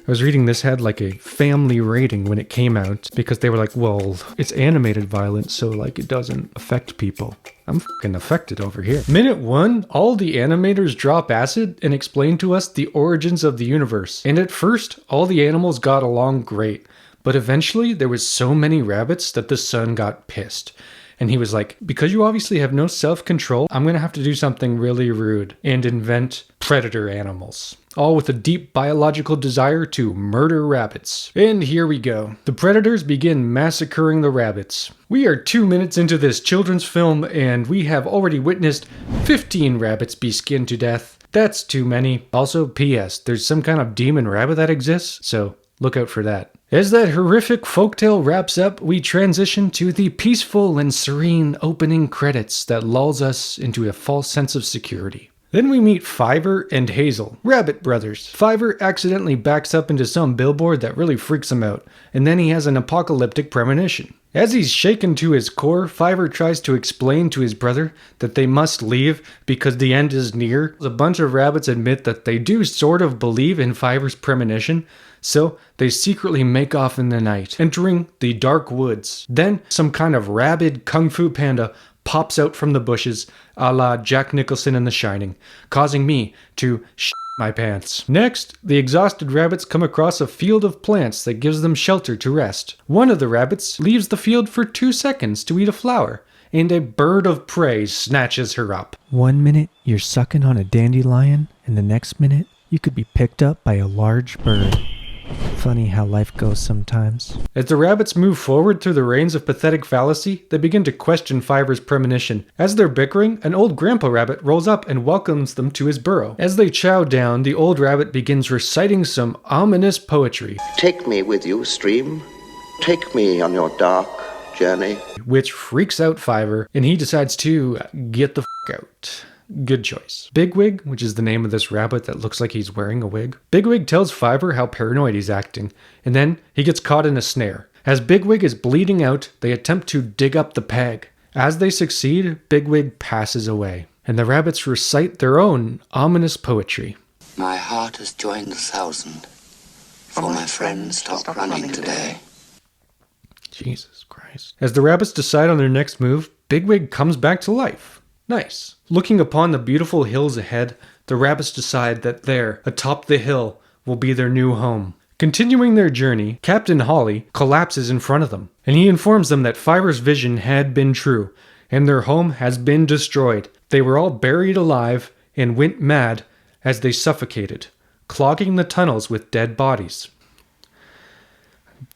I was reading this had like a family rating when it came out because they were like, well, it's animated violence, so like it doesn't affect people. I'm fucking affected over here. Minute 1, all the animators drop acid and explain to us the origins of the universe. And at first, all the animals got along great. But eventually, there was so many rabbits that the sun got pissed. And he was like, because you obviously have no self-control, I'm going to have to do something really rude and invent predator animals. All with a deep biological desire to murder rabbits. And here we go. The predators begin massacring the rabbits. We are 2 minutes into this children's film and we have already witnessed 15 rabbits be skinned to death. That's too many. Also, P.S. There's some kind of demon rabbit that exists, so look out for that. As that horrific folktale wraps up, we transition to the peaceful and serene opening credits that lulls us into a false sense of security. Then we meet Fiver and Hazel, rabbit brothers. Fiver accidentally backs up into some billboard that really freaks him out, and then he has an apocalyptic premonition. As he's shaken to his core, Fiver tries to explain to his brother that they must leave because the end is near. A bunch of rabbits admit that they do sort of believe in Fiver's premonition, so they secretly make off in the night, entering the dark woods. Then some kind of rabid kung fu panda pops out from the bushes, a la Jack Nicholson in The Shining, causing me to shit my pants. Next, the exhausted rabbits come across a field of plants that gives them shelter to rest. One of the rabbits leaves the field for 2 seconds to eat a flower, and a bird of prey snatches her up. 1 minute, you're sucking on a dandelion, and the next minute, you could be picked up by a large bird. Funny how life goes sometimes. As the rabbits move forward through the reigns of pathetic fallacy, they begin to question Fiver's premonition. As they're bickering, an old grandpa rabbit rolls up and welcomes them to his burrow. As they chow down, the old rabbit begins reciting some ominous poetry. Take me with you, stream. Take me on your dark journey. Which freaks out Fiver, and he decides to get the f*** out. Good choice. Bigwig, which is the name of this rabbit that looks like he's wearing a wig. Bigwig tells Fiver how paranoid he's acting, and then he gets caught in a snare. As Bigwig is bleeding out, they attempt to dig up the peg. As they succeed, Bigwig passes away, and the rabbits recite their own ominous poetry. My heart has joined 1,000, for my friends stopped running today. Jesus Christ. As the rabbits decide on their next move, Bigwig comes back to life. Nice. Looking upon the beautiful hills ahead, the rabbits decide that there, atop the hill, will be their new home. Continuing their journey, Captain Holly collapses in front of them, and he informs them that Fiver's vision had been true, and their home has been destroyed. They were all buried alive and went mad as they suffocated, clogging the tunnels with dead bodies.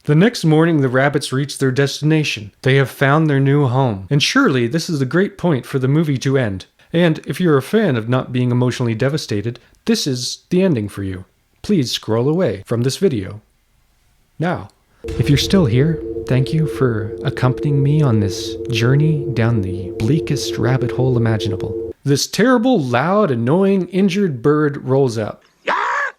The next morning, the rabbits reach their destination. They have found their new home. And surely this is a great point for the movie to end. And if you're a fan of not being emotionally devastated, this is the ending for you. Please scroll away from this video. Now, if you're still here, thank you for accompanying me on this journey down the bleakest rabbit hole imaginable. This terrible, loud, annoying, injured bird rolls up.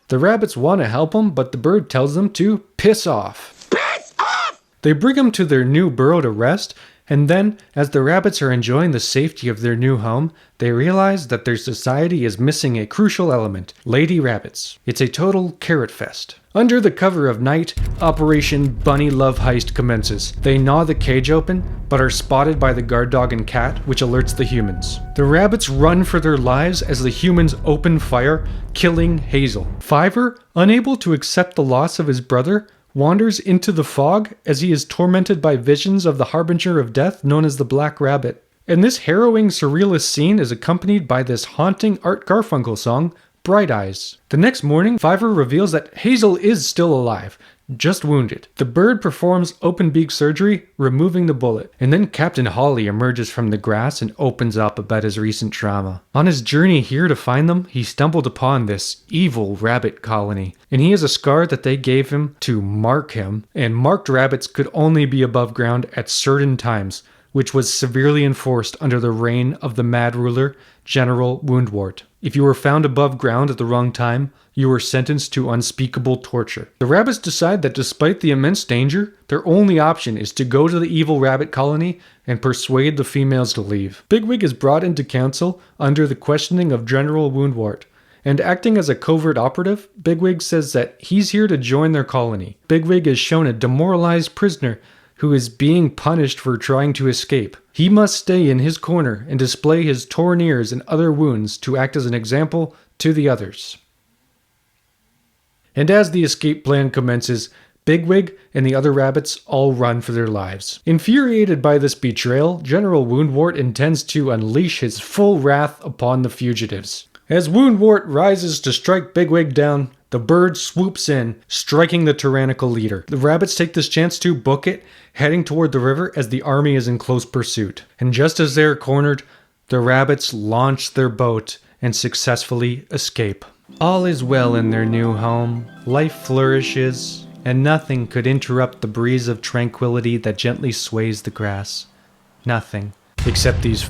The rabbits want to help him, but the bird tells them to piss off. Piss off! They bring him to their new burrow to rest, and then, as the rabbits are enjoying the safety of their new home, they realize that their society is missing a crucial element, lady rabbits. It's a total carrot fest. Under the cover of night, Operation Bunny Love Heist commences. They gnaw the cage open, but are spotted by the guard dog and cat, which alerts the humans. The rabbits run for their lives as the humans open fire, killing Hazel. Fiver, unable to accept the loss of his brother, wanders into the fog as he is tormented by visions of the harbinger of death known as the Black Rabbit. And this harrowing surrealist scene is accompanied by this haunting Art Garfunkel song, Bright Eyes. The next morning, Fiver reveals that Hazel is still alive, just wounded. The bird performs open beak surgery, removing the bullet, and then Captain Holly emerges from the grass and opens up about his recent trauma. On his journey here to find them, he stumbled upon this evil rabbit colony, and he has a scar that they gave him to mark him, and marked rabbits could only be above ground at certain times, which was severely enforced under the reign of the mad ruler, General Woundwort. If you were found above ground at the wrong time, you were sentenced to unspeakable torture. The rabbits decide that despite the immense danger, their only option is to go to the evil rabbit colony and persuade the females to leave. Bigwig is brought into council under the questioning of General Woundwort, and acting as a covert operative, Bigwig says that he's here to join their colony. Bigwig is shown a demoralized prisoner who is being punished for trying to escape. He must stay in his corner and display his torn ears and other wounds to act as an example to the others. And as the escape plan commences, Bigwig and the other rabbits all run for their lives. Infuriated by this betrayal, General Woundwort intends to unleash his full wrath upon the fugitives. As Woundwort rises to strike Bigwig down, the bird swoops in, striking the tyrannical leader. The rabbits take this chance to book it, heading toward the river as the army is in close pursuit. And just as they are cornered, the rabbits launch their boat and successfully escape. All is well in their new home. Life flourishes, and nothing could interrupt the breeze of tranquility that gently sways the grass. Nothing, except these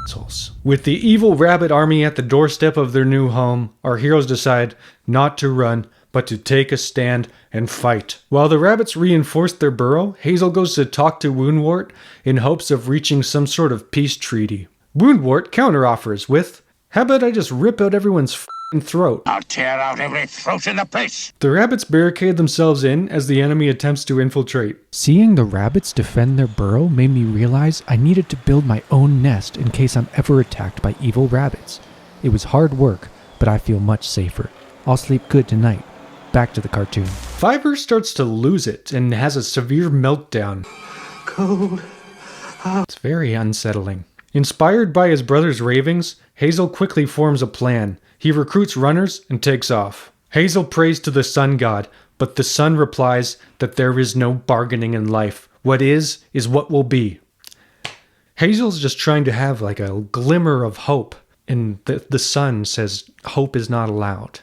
assholes. With the evil rabbit army at the doorstep of their new home, our heroes decide not to run, but to take a stand and fight. While the rabbits reinforce their burrow, Hazel goes to talk to Woundwort in hopes of reaching some sort of peace treaty. Woundwort counteroffers with, "How about I just rip out everyone's throat? I'll tear out every throat in the place." The rabbits barricade themselves in as the enemy attempts to infiltrate. Seeing the rabbits defend their burrow made me realize I needed to build my own nest in case I'm ever attacked by evil rabbits. It was hard work, but I feel much safer. I'll sleep good tonight. Back to the cartoon. Fiver starts to lose it and has a severe meltdown. Cold. It's very unsettling. Inspired by his brother's ravings, Hazel quickly forms a plan. He recruits runners and takes off. Hazel prays to the sun god, but the sun replies that there is no bargaining in life. What is what will be. Hazel's just trying to have like a glimmer of hope, and the sun says hope is not allowed.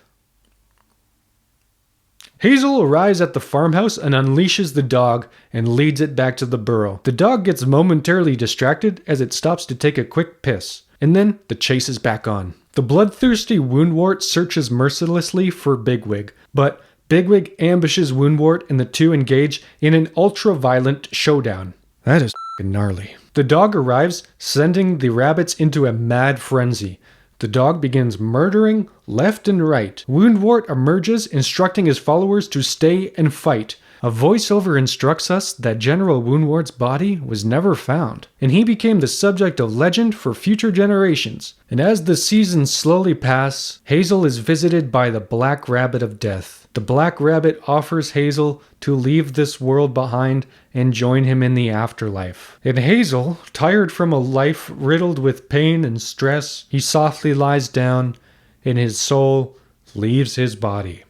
Hazel arrives at the farmhouse and unleashes the dog and leads it back to the burrow. The dog gets momentarily distracted as it stops to take a quick piss, and then the chase is back on. The bloodthirsty Woundwort searches mercilessly for Bigwig, but Bigwig ambushes Woundwort and the two engage in an ultra-violent showdown. That is f***ing gnarly. The dog arrives, sending the rabbits into a mad frenzy. The dog begins murdering left and right. Woundwort emerges, instructing his followers to stay and fight. A voiceover instructs us that General Woundwort's body was never found, and he became the subject of legend for future generations. And as the seasons slowly pass, Hazel is visited by the Black Rabbit of Death. The Black Rabbit offers Hazel to leave this world behind and join him in the afterlife. And Hazel, tired from a life riddled with pain and stress, he softly lies down, and his soul leaves his body.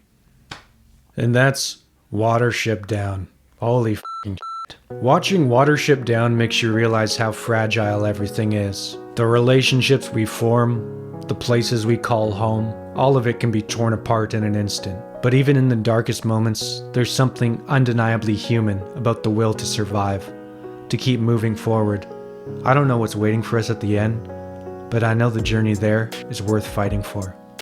And that's Watership Down. Holy f***ing shit. Watching Watership Down makes you realize how fragile everything is. The relationships we form, the places we call home, all of it can be torn apart in an instant. But even in the darkest moments, there's something undeniably human about the will to survive, to keep moving forward. I don't know what's waiting for us at the end, but I know the journey there is worth fighting for.